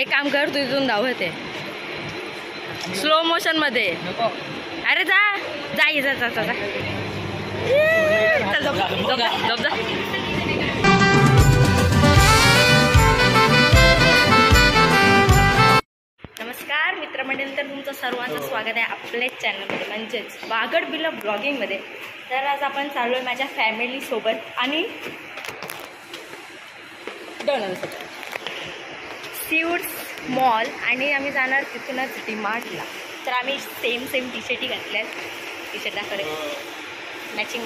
एक काम कर, तू इथून धावत आहे स्लो मोशन मध्ये. अरे जा जा जा जा जा जा. नमस्कार मित्रमंडळी, तुमचं सर्वांचं स्वागत आहे आपल्या चॅनलमध्ये म्हणजेच वागड बिला ब्लॉगिंगमध्ये. तर आज आपण चाललो आहे माझ्या फॅमिलीसोबत आणि डोनाल्डसोबत सीवूड्स मॉल, आणि आम्ही जाणार तिथूनच डीमार्टला. तर आम्ही सेम टी शर्टी घातल्यात, टी शर्टाकडे मॅचिंग.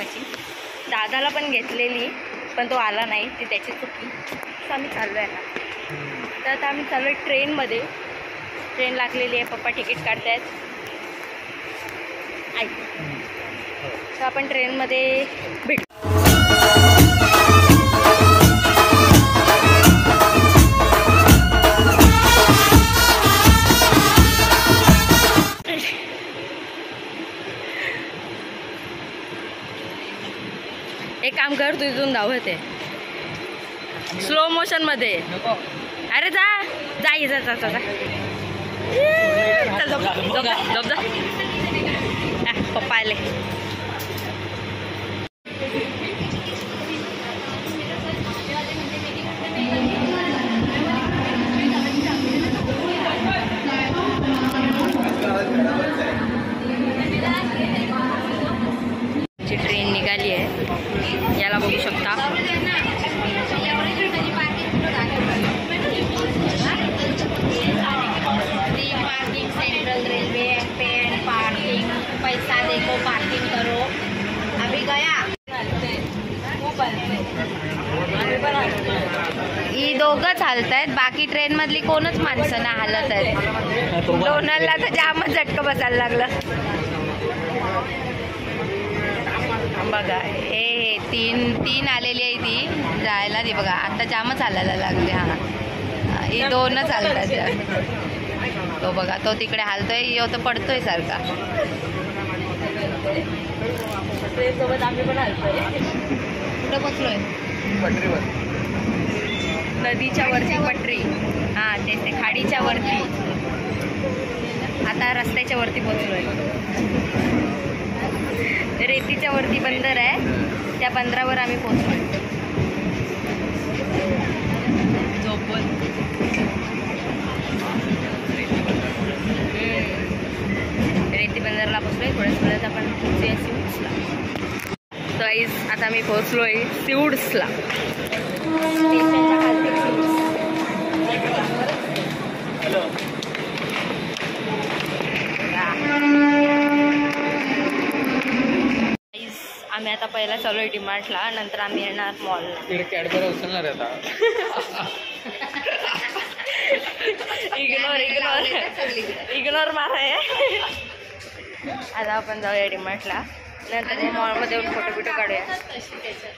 दादाला पण घेतलेली पण तो आला नाही, ती त्याची चुकी. तर आम्ही चाललो आहे आता. तर आता आम्ही चाललो आहे ट्रेनमध्ये. ट्रेन लागलेली आहे, पप्पा तिकीट काढतायत. ऐक, तर आपण ट्रेनमध्ये भेटू. एक काम कर, तू इथून धावत आहे स्लो मोशन मध्ये. अरे जा जा जा जा जा जा. पप्पा आले. ट्रेन निघाली आहे, याला बघू शकता. Parking central railway paid parking, पैसा देखो पार्किंग करो. अभी गया ही दोघं चालत आहेत, बाकी ट्रेन मधली कोणच माणसं ना हालत आहेत. डोनाल्डला तर जामच झटका बसायला लागलं. बघा हे तीन आलेली आहे ती जायला. ती बघा आता जामच चालायला लागले. हा ही दोनच चालतात. तो बघा तो तिकडे हालतोय, यो तो पडतोय सारखा. सोबत आम्ही पण हालतोय. कुठं पोचलोय? पटरीवर, नदीच्या वरची पटरी. हा तेच ते खाडीच्या वरती. आता रस्त्याच्या वरती पोचलोय. रेतीच्या वरती बंदर आहे, त्या बंदरावर आम्ही पोहोचलो. रेती बंदरला पोहोचलोय. थोड्याच आपण पोहोचूया सीवूड्सला. तर गाईज आता मी पोहोचलोय सीवूड्सला. स्टेशनच्या खालती आम्ही आता पहिला चालू आहे डीमार्टला, नंतर आम्ही येणार मॉलला. कॅडबरी उचलणार आता. इग्नोर माराय. आता आपण जाऊया डीमार्टला, नंतर मॉलमध्ये येऊन फोटो बिटो काढूया.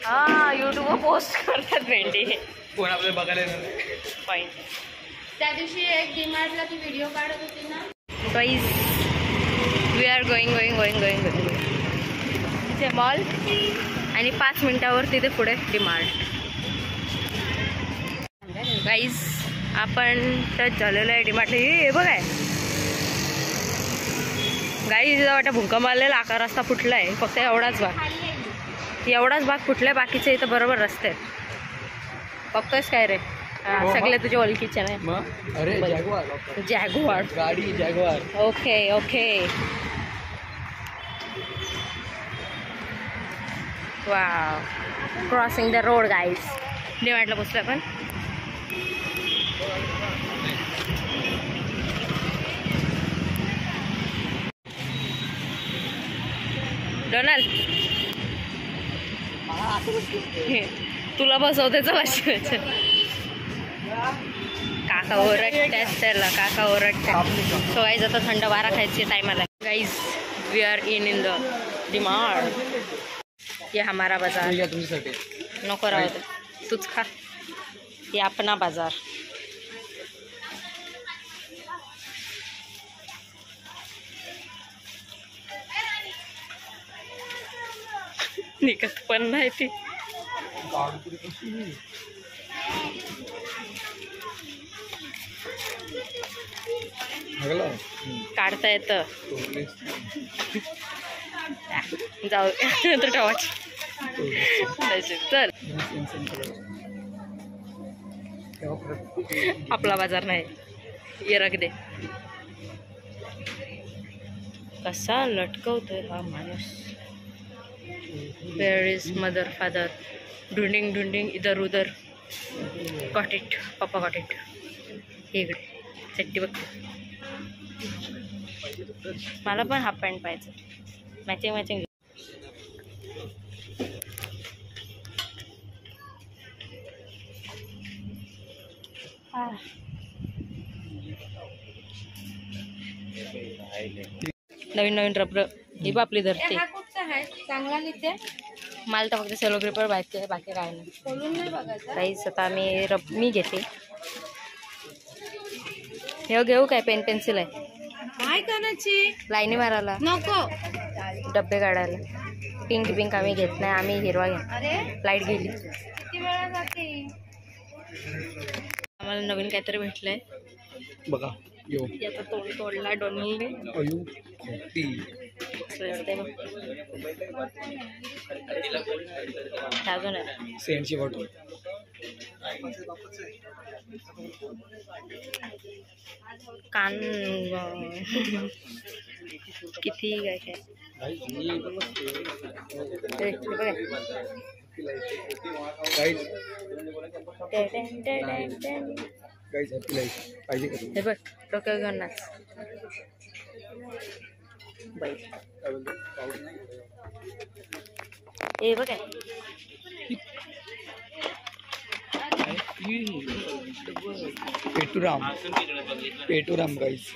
हा यूट्यूबवर पोस्ट करतात भेंडी. कोण आपल्याला बघायला पॉईंट. त्या दिवशी एक डीमार्टला ती व्हिडिओ काढत होती ना. गाईज वी आर गोईंग तिथे मॉल, आणि 5 मिनिटावर तिथे पुढे डीमार्ट. गाईज आपण टच झालेलं आहे डीमार्टला. हे बघाय गाईज वाटतं भुंका मारलेला आकार रस्ता फुटला आहे. फक्त एवढाच भाग फुटलाय, बाकीचे इथं बरोबर रस्ते आहेत. बघतोयस काय रे? सगळे तुझ्या ओळखीचे नाही. अरे जॅगुआर गाडी, Jaguar. Okay. Wow, crossing the road guys. डीमार्टला पोचलो आपण. डोनाल्ड तुला बसवते चला. काका ओरडतात त्याला, काका ओरडतात. सो गाईज आता थंड वारा खायची टाइम आला. Guys we are in the DMart. ये हमारा बाजार. नको राहू दे, तूच खा. ये अपना बाजार. निघत पण नाही ती. काढता येतं. जाऊ तर ठेवाच. चल आपला बाजार नाही. ये रख दे. कसा लटकवतोय हा माणूस. Where is mother father. ढुंडिंग ढुंडिंग इधर उधर. Got it. पप्पा गॉट इट. इकडे चट्टी बघते. मला पण हाफ पॅन्ट पाहिजे. Matching matching. नवीन नवीन रबर ही बापली धरते. हा कुठचा आहे चांगला लिहिते. मला तर फक्त सेलो पेपर बाकी बाकी काय नाही. खोलून नाही बघायचं. काहीच आता मी घेते. हे घेऊ काय. पेन पेन्सिल आहे. काय करायची. लाईनी मारायला नको. डब्बे काढायला. पिंक पिंक आम्ही घेत नाही. आम्ही हिरवा घ्या. अरे लाईट गेली. किती वेळा जाते. आम्हाला नवीन काहीतरी भेटलंय बघा. यो याचा तोडला डोनलने. अयो ती अजून आहे सेंटची बॉटल. कान किती काय काय. पाहिजे का. हे बघ डोक्यावर घेऊन नाच. हे बघ काय. पेटूराम गाईस.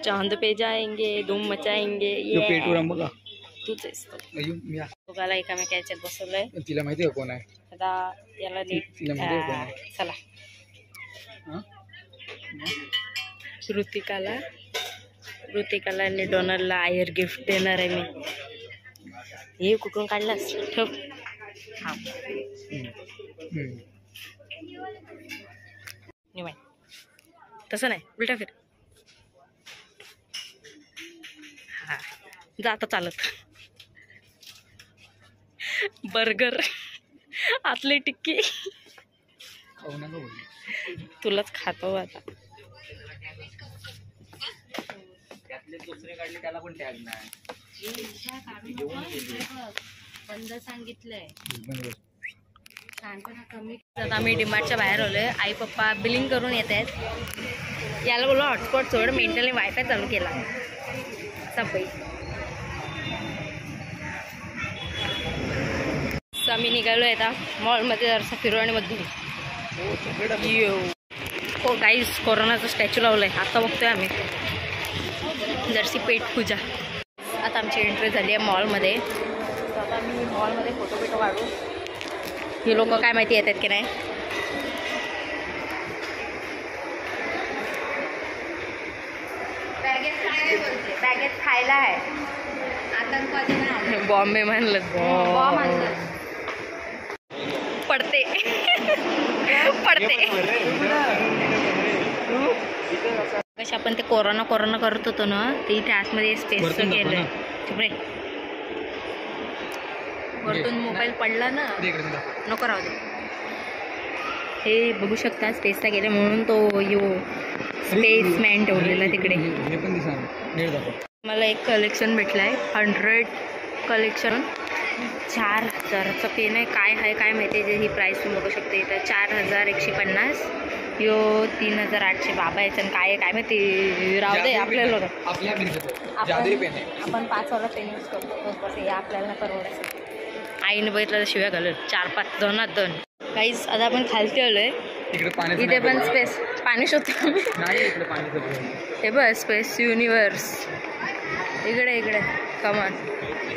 चांद पे जाएंगे धूम मचाएंगे. यो पेटूराम बघा. तूच आहेस तो. अयो मी दोघाला एकामेका याच्यात बसवलंय. तिला माहिती आहे कोण आहे. आता याला तिला माहिती आहे कोण आहे. चला ऋतिकाला आणि डोनलला आयर गिफ्ट देणार आहे मी. हे कुठून काढलास. ठेव. हा निवाय. तसं नाही उलटा फिर. हा जा आता चालत. बर्गर आतले टिक्की तुलाच खातो आता. दुसरे काढले त्याला पण टॅग नाही. बंद सांगितलंय. आता आम्ही डीमार्टच्या बाहेर आलोय. आई पप्पा बिलिंग करून येत आहेत. याला बोललो हॉटस्पॉट सोड. मेंटली वायफाय चालू केला. सपई आम्ही निघालोय आता मॉलमध्ये जरासा फिरू आणि मग येऊ. हो गाईस कोरोनाचा स्टॅच्यू लावलाय. आता बघतोय आम्ही जर्सी पेट पूजा. आता आमची एंट्री झाली आहे मॉलमध्ये. तर आता मी मॉलमध्ये फोटो काढू. हे लोक काय माहिती येतात की नाही. बॅगेत खायला आहे. आतंकवादी बॉम्बे म्हणलं. पडते कशी आपण ते कोरोना करत होतो ना. ते इथे आतमध्ये स्पेस केलंय. तिकडे वरतून मोबाईल पडला ना. नको राहू दे. हे बघू शकता स्पेसला गेले म्हणून तो स्पेसमॅन ठेवलेला तिकडे. मला एक कलेक्शन भेटलाय. 100 कलेक्शन. 4000चं पेन आहे. काय आहे काय माहिती आहे. ही प्राईस तुम्ही बघू शकता इथं 4150. यो 3800. बाबा याचं काय आहे काय माहिती. राहू दे आपल्याला. आपण 5 वाला पेन यूज करतो. कसं हे आपल्याला परवडायचं. आईने बघितलं तर शिव्या घालून. 4-5 दोनात काहीच. आता आपण खालती आलोय. इथे पण स्पेस पाणी शोधतो. हे बघ स्पेस युनिवर्स. इकडे कमान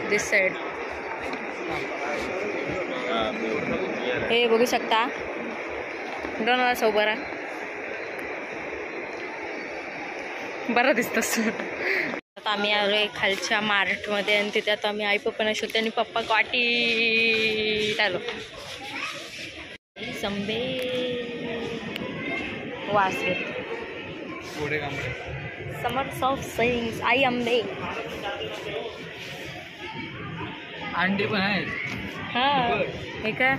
दिस साईड. हे बघू शकता. दोन वाला सोबरा बरं दिसतस. आता आम्ही आलोय खालच्या मार्टमध्ये आणि तिथे आता आम्ही आई पप्पांना शोधते आणि पप्पा वाटी आलो. संबे वास समर्स ऑफ सेइंग्स आई अंबे. अंडी पण आहेत. हा हे काय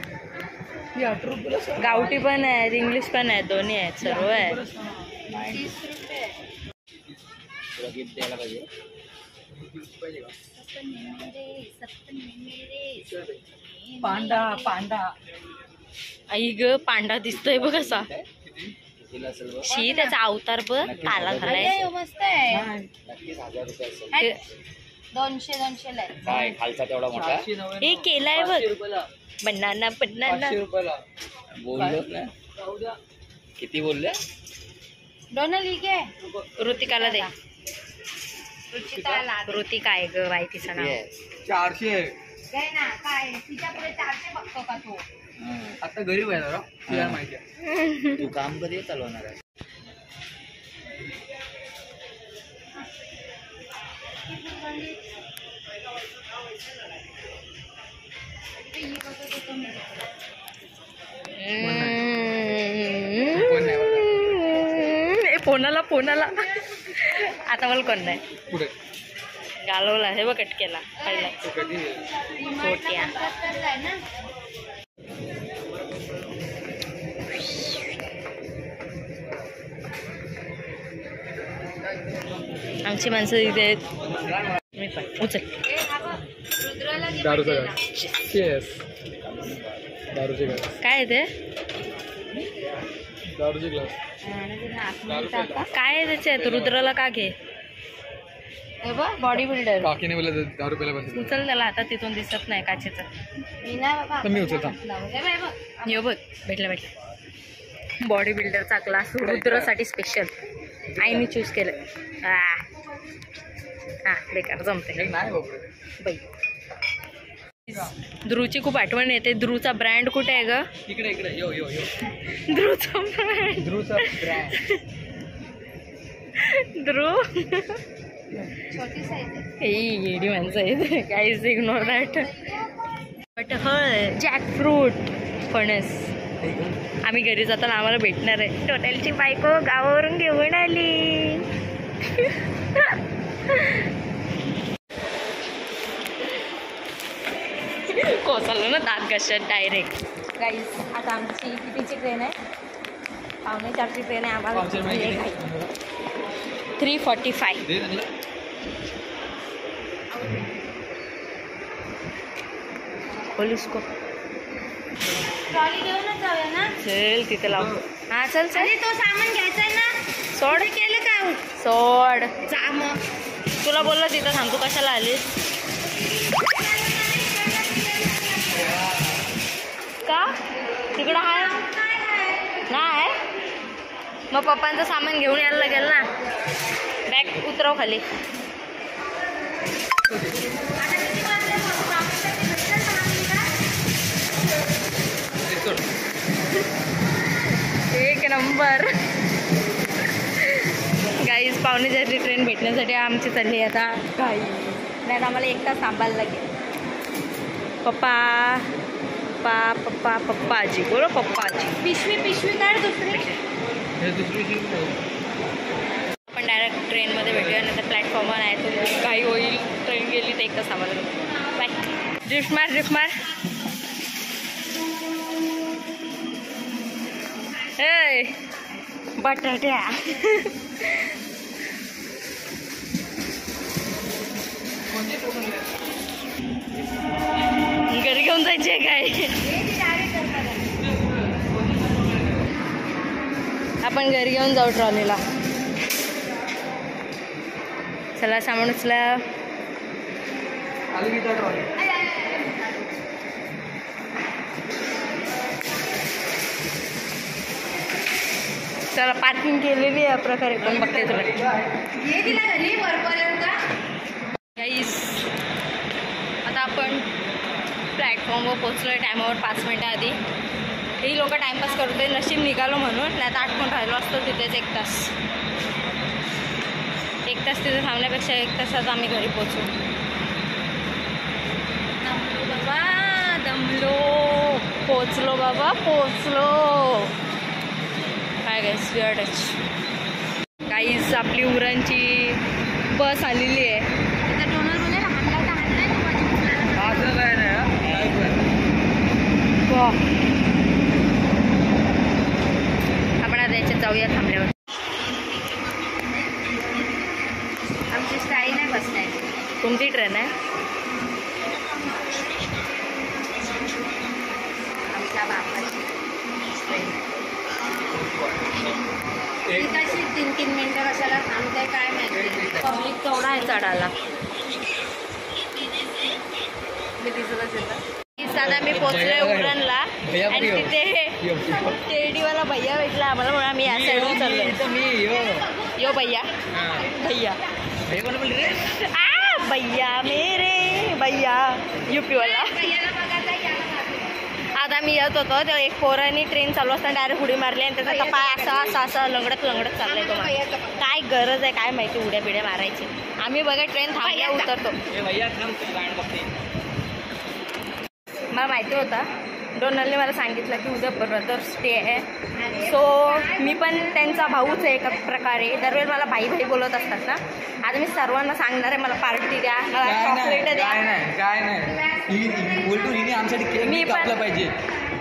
गावठी पण आहेत, इंग्लिश पण आहेत, दोन्ही आहेत, सर्व आहे. 30 रुपये. तुला गिफ्ट द्यायला पाहिजे. पांडा आई ग पांडा दिसतोय बघ कसा. कितीला असेल बघ. शी त्याचा अवतार बघ काला झालाय. अरे, मस्त आहे. नक्कीच 1000 रुपये असेल. 200 ला आहे. काय खालचा तेवढा मोठा हे केलाय बघ बनाना बनाना. बोललोच ना. किती बोलले? डोनल ही घे. ऋतिकाला दे. रुचिताला दे. ऋतिका आहे ग बाई तिचं नाव. 400. घे ना, काय तिच्या पुढे 400 बघतो का तू? आता गरीब आहे जरा. तुला माहिती आहे. तू काम कधी चालवणार आहे? फोनाला आता मला कोण नाही पुढे घालवला हे बघ कट केला पहिला खोट्या. ना. आमची माणसं इथे आहेत. मी पण उचल. ए, हा बघ. रुद्राला घे दारूचा भेटलेला. दारूचे ग्लास. काय आहे ते? दारूचे ग्लास. काय आहे त्याच्यात? रुद्राला का घे? हे बघ बॉडी बिल्डर. काकीने बोलले 10 रुपयाला बंद. उचल त्याला आता तिथून दिसत नाही काचेचं. मी नाही बाबा. तर मी उचलता. हे बाय बघ. यो बघ भेटला बॉडी बिल्डरचा क्लास रुद्रसाठी स्पेशल आईने चूज केलं. हा बेकार जमते नाही बापरे. बाई. ध्रुवची खूप आठवण येते. ध्रुवचा ब्रँड कुठे आहे ग? इकडे यो ध्रुवचा ब्रँड. ध्रुवचा ब्रँड. ध्रुव छोटी साईज आहे. येडी माणसं आहेत. काहीच इग्नोर दॅट. कटहळ, जॅकफ्रूट, फणस. आम्ही घरी जाताना आम्हाला भेटणार आहे. टोटलची बायको गावावरून घेऊन आली. कोसळलो ना दात घशात डायरेक्ट. गाईस आता आमची कितीची ट्रेन आहे? 4:45ची ट्रेन आहे. आम्हाला 3:45. पोलीस को ट्रॉली घेऊनच जाऊया ना. चल तिथे लाव. हा चल चल. अरे तो सामान घ्यायचा आहे ना. सोड. केलं का? सोड. जा मग. तुला बोललं तिथं थांब. तू कशाला आलीस? का तिकडं आहे नाही? मग पप्पांचं सामान घेऊन यायला लागेल ना. बॅग उतरव खाली. एक नंबर. गाईज 5:45ची ट्रेन भेटण्यासाठी आमची चालली आता गाई. नाही आम्हाला 1 तास थांबायला लागेल. पप्पाजी बोलो पप्पाजी. पिशवी काढ दुसरी. आपण डायरेक्ट ट्रेनमध्ये भेटूया. नंतर प्लॅटफॉर्मवर आहे तो काही होईल. ट्रेन गेली तर 1 तास थांबायला लागेल. बाय. ड्रिफ्ट मार. ए बटाट्या. घरी घेऊन जायचे काय? आपण घरी घेऊन जाऊ ट्रॉलीला. चला सामान उचला. चला पार्किंग केलेली आहे प्रकारे पण बघते तुला. ये तिला घरी वरपर्यंत. गाईस आता आपण प्लॅटफॉर्मवर पोचलोय टायमावर 5 मिनटं आधी. ही लोक टाइमपास करतोय. नशीब निघालो म्हणून, नाही तर आटकून राहिलो असतो तिथेच 1 तास. 1 तास तिथे थांबण्यापेक्षा 1 तासात आम्ही घरी पोचू. दमलो बाबा दमलो. पोचलो बाबा पोचलो. काय गाईस वी आर टच. गाईज आपली उरणची बस आलेली आहे. असं काय नाही आपण आता याच्यात जाऊया थांबल्यावर. आमची स्टाईल नाही बसलाय. तुमची ट्रेन आहे. आमच्या बापाची कशी 3-3 मिनिटं कशाला थांबते काय माहिती. पब्लिक केवढा आहे चढायला. मी दिसतच येतं. आता मी पोचले उरणला आणि तिथे टेडीवाला भैया भेटला आम्हाला म्हणून आम्ही या साईडून चाललो. यो भैया भैया भैया मेरे भैया यूपी वाला. आता मी येत होतो तेव्हा एक पोरांनी ट्रेन चालू असताना डायरेक्ट उडी मारली आणि त्याचा कपाळ असा लंगडत चाललाय तो. काय गरज आहे काय माहिती उड्या बिड्या मारायची. आम्ही बघा ट्रेन थांबल्या उतरतो. मला माहिती होता डोनाल्डने मला सांगितलं की उद्या ब्रदर्स डे आहे. सो मी पण त्यांचा भाऊच आहे एका प्रकारे. दरवेळी मला भाई भाई बोलत असतात ना. आता मी सर्वांना सांगणार आहे मला पार्टी द्या, मला चॉकलेट द्या. काय नाही बोलतो हिने आमच्यासाठी केक मी कापलं पाहिजे.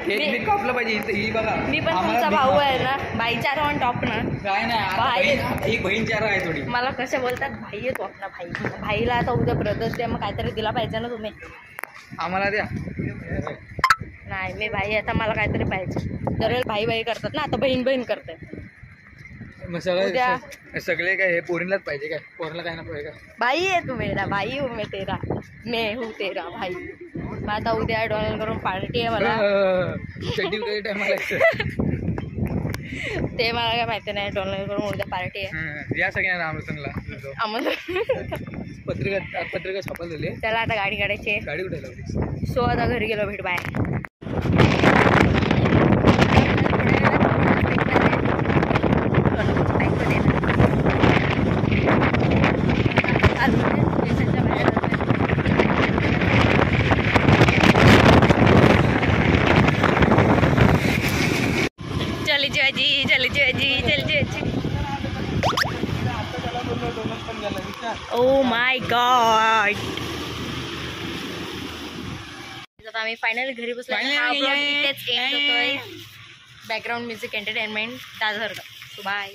केक कापलं पाहिजे. ही बघा मी पण तुमचा भाऊ आहे ना. भाईचार ऑन टॉप ना. काय नाही एक बहीण चार आहे थोडी. मला कशा बोलतात भाई येतो आपला भाई. भाईला आता उद्या ब्रदर्स डे मग काहीतरी दिला पाहिजे ना तुम्ही. आम्हाला द्या. नाही मी भाई आता मला काहीतरी पाहिजे. दरवेळी भाई भाई करतात ना. आता बहीण बहीण करते. मग सगळे काय हे पोरींलाच पाहिजे काय. पोरीला काय ना पाहिजे काय. भाई आहे तू मेरा भाई हूँ मैं तेरा मैं हूँ तेरा भाई. मग आता उद्या डोनाल्ड करून पार्टी आहे मला. शेड्यूल काही टायमाला ते मला काय माहिती नाही. डोनाल्ड करून उद्या पार्टी आहे. या सगळ्यांना आमरसनला पत्रिका छापायला दिली. त्याला आता गाडी काढायची. गाडी कुठे लावली. सो आता घरी गेलो. भेट बाय. Oh my God. आता आम्ही फायनली घरी बसलो. इथेच एंड होतोय. बॅकग्राऊंड म्युझिक एंटरटेनमेंट त्यासारखं. बाय.